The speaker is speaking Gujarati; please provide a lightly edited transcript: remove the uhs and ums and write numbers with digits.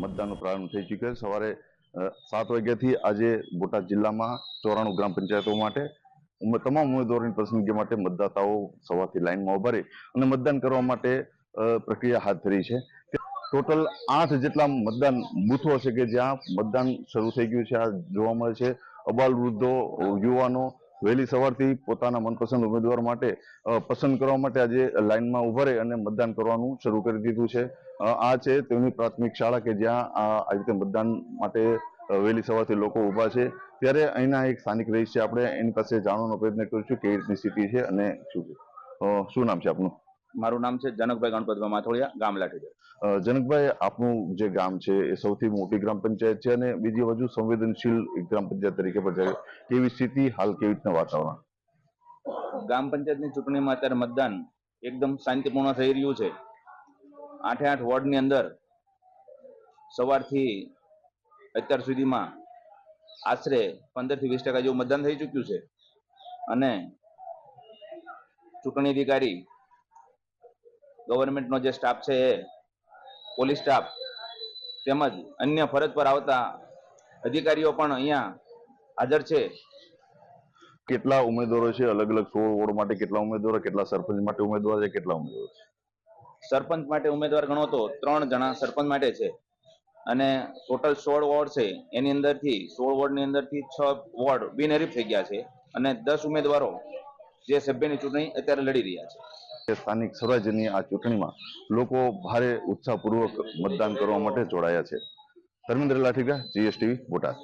મતદાનનો પ્રારંભ થઈ ચૂક્યો છે। સવારે 7 વાગ્યાથી આજે બોટાદ જિલ્લામાં 94 ગ્રામ પંચાયતો માટે તમામ ઉમેદવારોની પસંદગી માટે મતદાતાઓ સવારથી લાઈનમાં ઉભા રહી અને મતદાન કરવા માટે પ્રક્રિયા હાથ ધરી છે। ટોટલ 8 જેટલા મતદાન બૂથો છે કે જ્યાં મતદાન શરૂ થઈ ગયું છે। આ જોવા મળે છે અબાલ વૃદ્ધો, યુવાનો વહેલી સવારથી પોતાના મનપસંદ ઉમેદવાર માટે પસંદ કરવા માટે આજે લાઈનમાં ઉભા રહી અને મતદાન કરવાનું શરૂ કરી દીધું છે। આ છે તેમની પ્રાથમિક શાળા કે જ્યાં આ રીતે મતદાન માટે વહેલી સવારથી લોકો ઉભા છે। ત્યારે અહીંના એક સ્થાનિક રહીશ છે, આપણે એની પાસે જાણવાનો પ્રયત્ન કરીશું કેવી રીતની સ્થિતિ છે અને શું નામ છે આપનું? મારું નામ છે જનકભાઈ ગણપતભાઈ માથોડિયા, ગામ લાઠીગઢ। જનકભાઈ, આપનું જે ગામ છે એ સૌથી મોટી ગ્રામ પંચાયત છે અને બીજી બાજુ સંવેદનશીલ ગ્રામ પંચાયત તરીકે પણ છે। કેવી સ્થિતિ, હાલ કેવી રીતના વાતાવરણ? ગ્રામ પંચાયતની ચૂંટણીમાં અત્યારે મતદાન એકદમ શાંતિપૂર્ણ થઈ રહ્યું છે। 8 વોર્ડની અંદર સવારથી અત્યાર સુધીમાં આશરે 15 થી 20% જેવું મતદાન થઈ ચૂક્યું છે અને ચૂંટણી અધિકારી, ગવર્મેન્ટનો જે સ્ટાફ છે એ પોલીસ સ્ટાફ તેમજ અન્ય ફરજ પર આવતા અધિકારીઓ પણ અહીંયા હાજર છે। કેટલા ઉમેદવારો છે? અલગ અલગ 16 વોર્ડ માટે કેટલા ઉમેદવારો, કેટલા સરપંચ માટે ઉમેદવાર છે, કેટલા ઉમેદવારો છે? સરપંચ માટે ઉમેદવાર ગણો તો 3 જણા સરપંચ માટે છે અને ટોટલ 16 વોર્ડ છે। એની અંદરથી 16 વોર્ડની અંદરથી 6 વોર્ડ બિનહરીફ થઈ ગયા છે અને 10 ઉમેદવારો જે સભ્યની ચૂંટણી અત્યારે લડી રહ્યા છે। સ્થાનિક સ્વરાજ્યની આ ચૂંટણીમાં લોકો ભારે ઉત્સાહપૂર્વક મતદાન કરવા માટે જોડાયા છે। ધર્મેન્દ્ર લાઠીગા, GSTV, બોટાદ।